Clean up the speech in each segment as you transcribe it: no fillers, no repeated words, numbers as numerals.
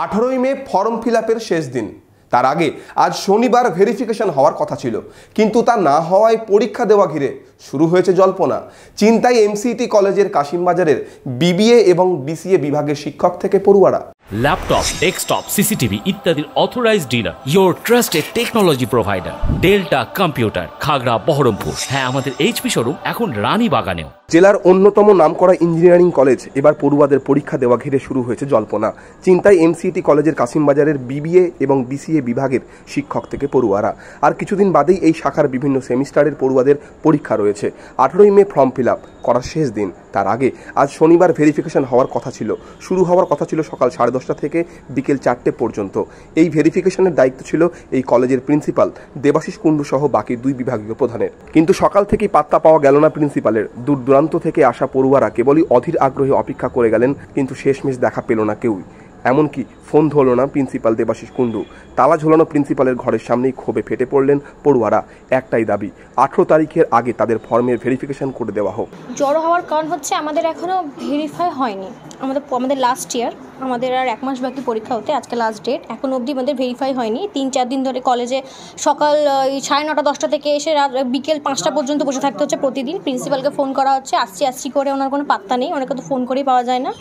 18ই মে form fill আপের শেষ দিন। তার আগে আজ শনিবার ভেরিফিকেশন হওয়ার কথা ছিল, কিন্তু তা না হওয়ায় পরীক্ষা দেওয়া ঘিরে শুরু হয়েছে জল্পনা। চিন্তায় এমসিইটি কলেজের কাশিমবাজারের বিবিএ এবং বিসিএ বিভাগের শিক্ষক থেকে পড়ুয়ারা। ল্যাপটপ, ডেস্কটপ, সিসিটিভি ইত্যাদির authorised dealer, your trusted technology provider delta computer, Khagra, Baharampur. হ্যাঁ, আমাদের এইচপি শোরুম এখন রানীবাগানেও। জেলার অন্যতম নামকরা ইঞ্জিনিয়ারিং কলেজ এবার পড়ুয়াদের পরীক্ষা দেওয়া ঘিরে শুরু হয়েছে জল্পনা। চিন্তায় এমসিইটি কলেজের কাশিমবাজারের বিবিএ এবং বিসিএ বিভাগের শিক্ষক থেকে পড়ুয়ারা। আর কিছুদিন বাদেই এই শাখার বিভিন্ন সেমিস্টারের পড়ুয়াদের পরীক্ষা রয়েছে। 18ই মে ফর্ম ফিল আপ করার শেষ দিন। তার আগে আজ শনিবার ভেরিফিকেশন হওয়ার কথা ছিল। শুরু হওয়ার কথা ছিল সকাল 10:30 থেকে বিকেল 4টে পর্যন্ত। এই ভেরিফিকেশনের দায়িত্ব ছিল এই কলেজের প্রিন্সিপাল দেবাশিস কুণ্ডু সহ বাকি দুই বিভাগীয় প্রধানের। কিন্তু সকাল থেকেই পাত্তা পাওয়া গেল না প্রিন্সিপালের। দূর দূরান্ত থেকে আসা পড়ুয়ারা কেবলই অধীর আগ্রহে অপেক্ষা করে গেলেন, কিন্তু শেষমেশ দেখা পেল না কেউই। এমনকি ফোন ধরল না প্রিন্সিপাল দেবাশিস কুণ্ডু। তালা ঝোলানো প্রিন্সিপালের ঘরের সামনেই ক্ষোভে ফেটে পড়লেন পড়ুয়ারা। একটাই দাবি, 18 তারিখের আগে তাদের ফর্মের ভেরিফিকেশন করে দেওয়া হোক। জড়ো হওয়ার কারণ হচ্ছে আমাদের এখনও ভেরিফাই হয়নি। আমাদের লাস্ট ইয়ার, আমাদের আর 1 মাস বাকি পরীক্ষা হতে, আজকে লাস্ট ডেট। এখন অবধি আমাদের ভেরিফাই হয়নি। 3-4 দিন ধরে কলেজে সকাল 9:30-10টা থেকে এসে রাত বিকেল 5টা পর্যন্ত বসে থাকতে হচ্ছে প্রতিদিন। প্রিন্সিপালকে ফোন করা হচ্ছে, আসছি করে, ওনার কোনো পাত্তা নেই। ওনাকে তো ফোন করেই পাওয়া যায় না।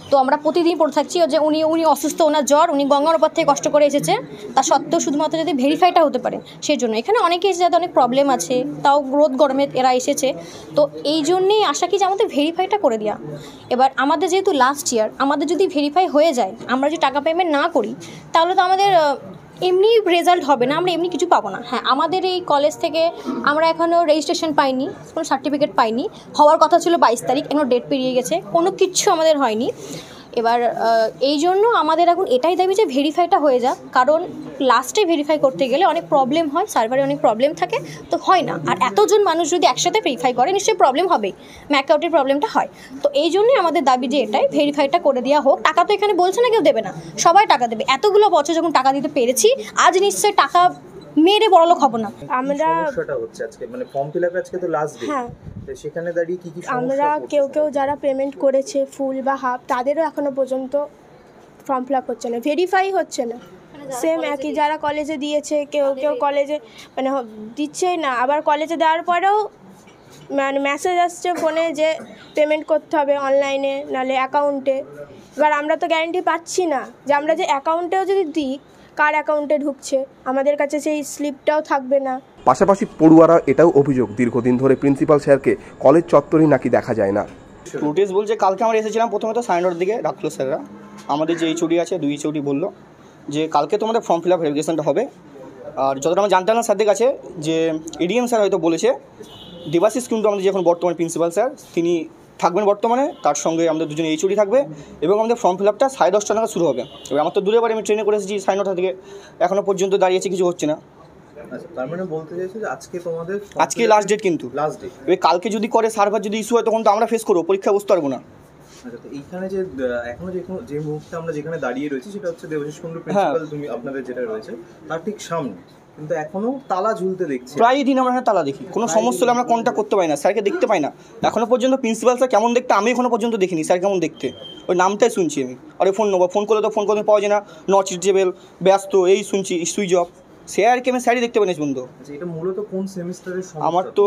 তো আমরা প্রতিদিন পড়ে থাকছি যে উনি অসুস্থ, ওনার জ্বর, উনি গঙ্গার ওপর থেকে কষ্ট করে এসেছে। তা সত্ত্বেও শুধুমাত্র যদি ভেরিফাইটা হতে পারে সেই জন্য। এখানে অনেকে এসে যাতে অনেক প্রবলেম আছে, তাও রোদ গরমে এরা এসেছে। তো এই জন্যেই আশা কি যে আমাদের ভেরিফাইটা করে দেওয়া। এবার আমাদের যেহেতু লাস্ট ইয়ার, আমাদের যদি ভেরিফাই হয়ে যায়, আমরা যদি টাকা পেমেন্ট না করি, তাহলে তো আমাদের এমনি রেজাল্ট হবে না, আমরা এমনি কিছু পাবো না। হ্যাঁ, আমাদের এই কলেজ থেকে আমরা এখনও রেজিস্ট্রেশন পাইনি, কোনো সার্টিফিকেট পাইনি। হওয়ার কথা ছিল 22 তারিখ, এখনও ডেট পেরিয়ে গেছে, কোনো কিচ্ছু আমাদের হয়নি। এবার এই জন্য আমাদের এখন এটাই দাবি যে ভেরিফাইটা হয়ে যাক, কারণ লাস্টে ভেরিফাই করতে গেলে অনেক প্রবলেম হয়, সার্ভারে অনেক প্রবলেম থাকে, তো হয় না। আর এতজন মানুষ যদি একসাথে ভেরিফাই করে নিশ্চয়ই প্রবলেম হবেই, ম্যাকআউটের প্রবলেমটা হয়। তো এই জন্যই আমাদের দাবি যে এটাই ভেরিফাইটা করে দেওয়া হোক। টাকা তো এখানে বলছে না কেউ দেবে না, সবাই টাকা দেবে। এতগুলো বছর যখন টাকা দিতে পেরেছি, আজ নিশ্চয়ই টাকা মেরে বড়লোক হব না। আমরা সমস্যাটা হচ্ছে আজকে, মানে ফর্ম ফিল আপ আজকে তো লাস্ট ডে। হ্যাঁ, সেখানে দাঁড়িয়ে কি আমরা কেউ যারা পেমেন্ট করেছে ফুল বা হাফ, তাদেরও এখনো পর্যন্ত ফর্ম ফিল আপ হচ্ছে না, ভেরিফাই হচ্ছে না। সেম একই, যারা কলেজে দিয়েছে কেউ কলেজে মানে দিচ্ছেই না। আবার কলেজে দেওয়ার পরেও মানে মেসেজ আসছে ফোনে যে পেমেন্ট করতে হবে অনলাইনে, নাহলে অ্যাকাউন্টে। এবার আমরা তো গ্যারেন্টি পাচ্ছি না যে আমরা যে অ্যাকাউন্টেও যদি দিই, কার অ্যাকাউন্টে ঢুকছে, আমাদের কাছে সেই স্লিপটাও থাকবে না। পাশাপাশি পড়ুয়ারা এটাও অভিযোগ, দীর্ঘদিন ধরে প্রিন্সিপাল স্যারকে কলেজ চত্বরেই নাকি দেখা যায় না। নোটিশ বলছে, কালকে আমরা এসেছিলাম প্রথমে তো 9:30 দিকে রাখলো স্যাররা। আমাদের যে এইচওডি আছে, 2 এইচওডি বললো যে কালকে তোমাদের ফর্ম ফিল আপ ভেরিফিকেশনটা হবে। আর যতটা আমরা জানতাম না স্যারদের কাছে, যে এডিএম স্যার হয়তো বলেছে দেবাশিস কিন্তু আমাদের যে এখন বর্তমানে প্রিন্সিপাল স্যার, তিনি থাকবেন বর্তমানে, তার সঙ্গে আমাদের দুজন এইচওডি থাকবে এবং আমাদের ফর্ম ফিল আপটা 10:30 নাগাদ শুরু হবে। এবার আমার তো দূরে বাড়ি, আমি ট্রেনে করে এসেছি 9:30 থেকে, এখনও পর্যন্ত দাঁড়িয়েছে, কিছু হচ্ছে না। তার মানে বলতে চাইছি যে আজকে লাস্ট ডেট, কিন্তু লাস্ট ডেট। এবার কালকে যদি করে সার্ভার যদি ইস্যু হয়, তখন তো আমরা ফেস করবো, পরীক্ষা বসতে পারবো না। আচ্ছা, তো এইখানে যে এখনো যে মুহূর্তে আমরা যেখানে দাঁড়িয়ে রয়েছি, সেটা হচ্ছে দেবাশিস কুণ্ডু প্রিন্সিপাল, তুমি আপনাদের যেটা রয়েছে তার ঠিক সামনে, কিন্তু এখনো তালা ঝুলতে দেখছি। প্রায় দিন আমরা এখানে তালা দেখি, কোনো সমস্যা হলে আমরা কন্ট্যাক্ট করতে পারি না, স্যারকে দেখতে পাই না। এখনো পর্যন্ত প্রিন্সিপাল স্যার কেমন দেখতে আমি এখনো পর্যন্ত দেখিনি, স্যার কেমন দেখতে ওই নামটাই শুনছি আমি। আর ফোন নেবো, ফোন করলে তো ফোন করতে পাওয়া যায় না, নট রিচেবল, ব্যস্ত, এই শুনছি, সুইচ অফ। স্যারকে আমি স্যারই দেখতে পাই না বন্ধু। এটা মূলত কোন সেমিস্টারের? আমার তো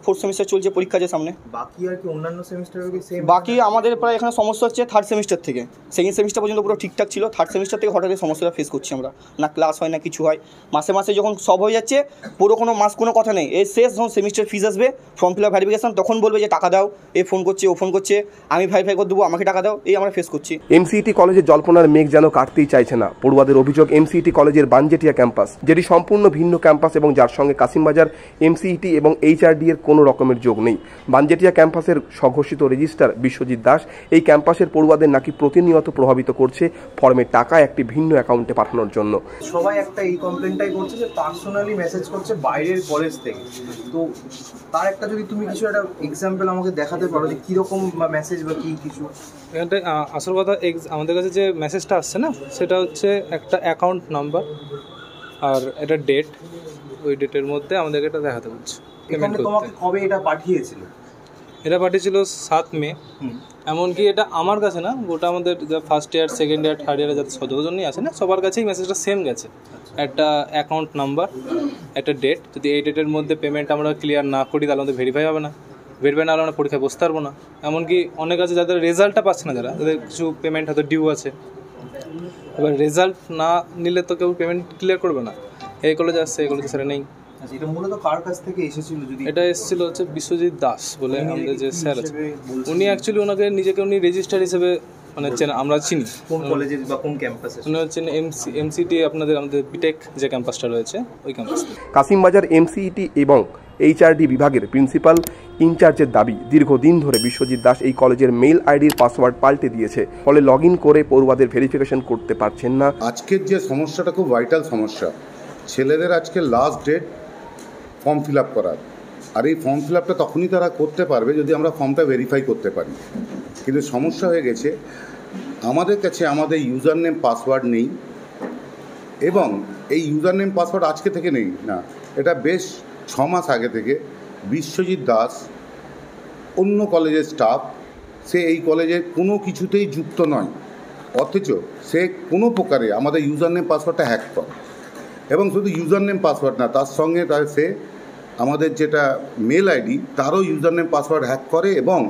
4th সেমিস্টার চলছে, পরীক্ষা আছে সামনে। বাকি আর কি অন্যান্য সেমিস্টারের কি সেম? বাকি আমাদের প্রায় এখানে সমস্যা হচ্ছে 3rd সেমিস্টার থেকে। 2nd সেমিস্টার পর্যন্ত পুরো ঠিকঠাক ছিল, 3rd সেমিস্টার থেকে হঠাৎ সমস্যাটা ফেস করছি আমরা। না ক্লাস হয় না, কিছু হয়। মাসে যখন সব হয়ে যাচ্ছে, পুরো কোনো কথা নেই। এই শেষ যখন সেমিস্টার ফিজ আসবে, ফর্ম ফিল আপ ভেরিফিকেশন, তখন বলবে যে টাকা দাও, এ ফোন করছে, ও ফোন করছে, আমি ভেরিফাই করে দেবো, আমাকে টাকা দাও, এই আমরা ফেস করছি। এমসিইটি কলেজের জল্পনার মেঘ যেন কাটতেই চাইছে না। পড়ুয়াদের অভিযোগ, এমসিইটি কলেজের বানজেটিয়া ক্যাম্পাস, যেটি সম্পূর্ণ ভিন্ন ক্যাম্পাস এবং যার সঙ্গে কাশিমবাজার এমসিইটি এবং এইচআরডি এর কোনো রকমের যোগ নেই। বানজেটিয়া ক্যাম্পাসের স্বঘোষিত রেজিস্ট্রার বিশ্বজিৎ দাস এই ক্যাম্পাসের পড়ুয়াদের নাকি প্রতিনিয়ত প্রভাবিত করছে ফর্মের টাকা একটি ভিন্ন অ্যাকাউন্টে পাঠানোর জন্য। সবাই একটা এই কমপ্লেনটাই করছে যে পার্সোনালি মেসেজ করছে বাইরের কলেজ থেকে। তো তার একটা যদি তুমি কিছু একটা এক্সাম্পল আমাকে দেখাতে পারো যে কীরকম মেসেজ বা কী কিছু। এখানটায় আসল কথা, আমাদের কাছে যে মেসেজটা আসছে না, সেটা হচ্ছে একটা অ্যাকাউন্ট নাম্বার আর এটা ডেট, ওই ডেটের মধ্যে আমাদেরকে এটা দেখাতে বলছে। এখানে তোমাকে কবে এটা পাঠিয়েছিল? এটা পাঠিয়েছিল 7 মে। এমনকি এটা আমার কাছে না, গোটা আমাদের first year, second year, third ইয়ারে যাতে যতজনই আছে না, সবার কাছেই মেসেজটা সেম গেছে। একটা অ্যাকাউন্ট নাম্বার, একটা ডেট, যদি এই ডেটের মধ্যে পেমেন্ট আমরা ক্লিয়ার না করি তাহলে আমাদের ভেরিফাই হবে না, ভেরিফাই না হলে আমরা পরীক্ষায় বসতে পারবো না। এমনকি অনেক আছে যাদের রেজাল্টটা পাচ্ছে না, যাদের কিছু পেমেন্ট হয়তো ডিউ আছে, এবার রেজাল্ট না নিলে তো কেউ পেমেন্ট ক্লিয়ার করবে না। এই কলেজে আসছে, এই কলেজে সেটা নেই। এটা মূলত কার কাছ থেকে এসেছিল? যদি এটা এসেছিল হচ্ছে বিশ্বজিৎ দাস বলে আমাদের যে স্যার আছে, উনি অ্যাকচুয়ালি ওনাকে নিজেকে উনি রেজিস্টার হিসেবে মানে আমরা চিনি। কোন কলেজে বা কোন ক্যাম্পাসে? উনি হচ্ছেন এমসিটি, আমাদের বিটেক যে ক্যাম্পাসটা রয়েছে ওই ক্যাম্পাস। কাশিমবাজার এমসিইটি এবং এইচআরডি বিভাগের প্রিন্সিপাল ইনচার্জের দাবি, দীর্ঘদিন ধরে বিশ্বজিৎ দাস এই কলেজের মেইল আইডির পাসওয়ার্ড পাল্টে দিয়েছে, ফলে লগ ইন করে পড়ুয়াদের ভেরিফিকেশন করতে পারছেন না। আজকের যে সমস্যাটা খুব ভাইটাল সমস্যা, ছেলেদের আজকে last date form fill up করার, আর এই ফর্ম ফিল আপটা তখনই তারা করতে পারবে যদি আমরা ফর্মটা ভেরিফাই করতে পারি। কিন্তু সমস্যা হয়ে গেছে, আমাদের কাছে আমাদের ইউজার নেম পাসওয়ার্ড নেই, এবং এই ইউজার নেম পাসওয়ার্ড আজকে থেকে নেই না, এটা বেশ 6 মাস আগে থেকে বিশ্বজিৎ দাস অন্য কলেজের স্টাফ, সে এই কলেজের কোনো কিছুতেই যুক্ত নয়, অথচ সে কোনো প্রকারে আমাদের ইউজার নেম পাসওয়ার্ডটা হ্যাক করে। এবং শুধু ইউজার নেম পাসওয়ার্ড না, তার সঙ্গে সে আমাদের যেটা মেল আইডি তারও ইউজার নেম পাসওয়ার্ড হ্যাক করে এবং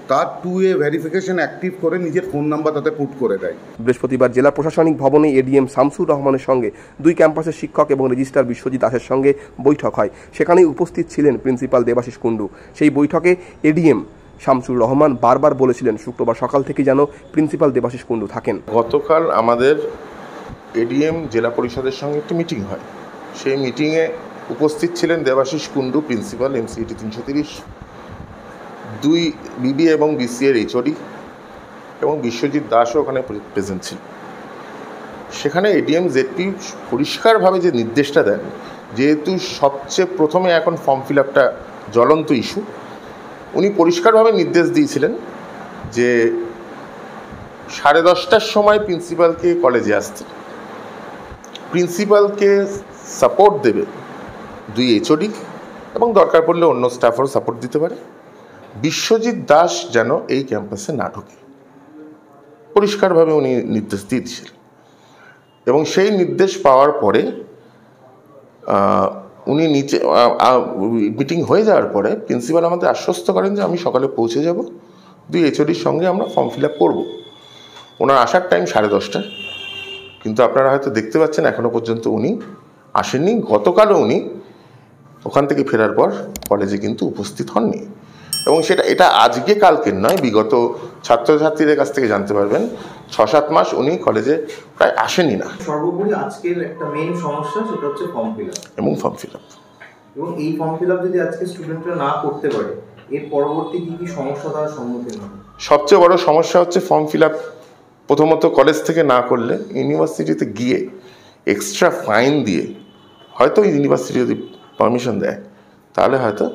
তার 2A ভেরিফিকেশন অ্যাক্টিভ করে নিজের ফোন নাম্বার তাতে পুট করে দেয়। বৃহস্পতিবার জেলা প্রশাসনিক ভবনে এডিএম শামসুর রহমানের সঙ্গে 2 ক্যাম্পাসের শিক্ষক এবং রেজিস্ট্রার বিশ্বজিৎ দাসের সঙ্গে বৈঠক হয়। সেখানে উপস্থিত ছিলেন প্রিন্সিপাল দেবাশিস কুণ্ডু। সেই বৈঠকে এডিএম শামসুর রহমান বারবার বলেছিলেন শুক্রবার সকাল থেকে যেন প্রিন্সিপাল দেবাশিস কুণ্ডু থাকেন। গতকাল আমাদের এডিএম জেলা পরিষদের সঙ্গে একটি মিটিং হয়, সেই মিটিংয়ে উপস্থিত ছিলেন দেবাশিস কুণ্ডু প্রিন্সিপাল এমসিইটি 330, 2 বিবিএ এবং বিসিএর এইচওডি এবং বিশ্বজিৎ দাসও ওখানে প্রেজেন্ট ছিল। সেখানে এডিএম জেডপি পরিষ্কারভাবে যে নির্দেশটা দেন, যেহেতু সবচেয়ে প্রথমে এখন ফর্ম ফিল আপটা জ্বলন্ত ইস্যু, উনি পরিষ্কারভাবে নির্দেশ দিয়েছিলেন যে 10:30টার সময় প্রিন্সিপালকে কলেজে আসতে, প্রিন্সিপালকে সাপোর্ট দেবে 2 এইচওডি এবং দরকার পড়লে অন্য স্টাফেরও সাপোর্ট দিতে পারে, বিশ্বজিৎ দাস যেন এই ক্যাম্পাসে না ঢোকে, পরিষ্কারভাবে উনি নির্দেশ দিয়েছিলেন। এবং সেই নির্দেশ পাওয়ার পরে উনি নিচে মিটিং হয়ে যাওয়ার পরে প্রিন্সিপাল আমাদের আশ্বস্ত করেন যে আমি সকালে পৌঁছে যাব, 2 এইচওডির সঙ্গে আমরা ফর্ম ফিল আপ করবো। ওনার আসার টাইম 10:30, কিন্তু আপনারা হয়তো দেখতে পাচ্ছেন এখনও পর্যন্ত উনি আসেননি। গতকালও উনি ওখান থেকে ফেরার পর কলেজে কিন্তু উপস্থিত হননি, এবং এটা আজকে কালকের নয়, বিগত ছাত্রছাত্রীদের কাছ থেকে জানতে পারবেন 6-7 মাস উনি কলেজে প্রায় আসেনি না। সর্বোপরি আজকের একটা মেইন সমস্যা সেটা হচ্ছে ফর্ম ফিল আপ এবং ফর্ম ফিল আপ, এবং এই ফর্ম ফিল আপ যদি আজকে স্টুডেন্টরা না করতে পারে, এর পরবর্তী কি কি সমস্যা তার সম্মুখীন হবে? সবচেয়ে বড় সমস্যা হচ্ছে ফর্ম ফিল আপ প্রথমত কলেজ থেকে না করলে ইউনিভার্সিটিতে গিয়ে এক্সট্রা ফাইন দিয়ে, হয়তো ইউনিভার্সিটি যদি পারমিশন দেয় তাহলে হয়তো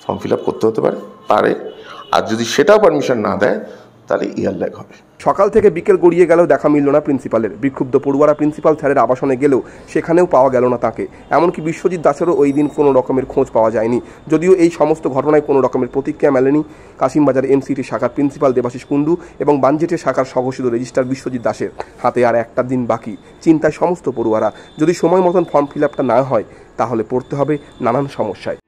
ফর্ম ফিল আপ করতে হতে পারে, আর যদি সেটাও পারমিশন না দেয় তাহলে ইয়ার ল্যাগ হবে। সকাল থেকে বিকেল গড়িয়ে গেলেও দেখা মিলল না প্রিন্সিপালের। বিক্ষুব্ধ পড়ুয়ারা প্রিন্সিপাল স্যারের আবাসনে গেলেও সেখানেও পাওয়া গেল না তাকে। এমনকি বিশ্বজিৎ দাসেরও ওই দিন কোনো রকমের খোঁজ পাওয়া যায়নি। যদিও এই সমস্ত ঘটনায় কোনো রকমের প্রতিক্রিয়া মেলেনি কাশিমবাজার এমসিটি শাখার প্রিন্সিপাল দেবাশিস কুণ্ডু এবং বানজেটের শাখার স্বঘোষিত রেজিস্ট্রার বিশ্বজিৎ দাসের। হাতে আর একটা দিন বাকি, চিন্তায় সমস্ত পড়ুয়ারা। যদি সময় মতন ফর্ম ফিল আপটা না হয় তাহলে পড়তে হবে নানান সমস্যায়।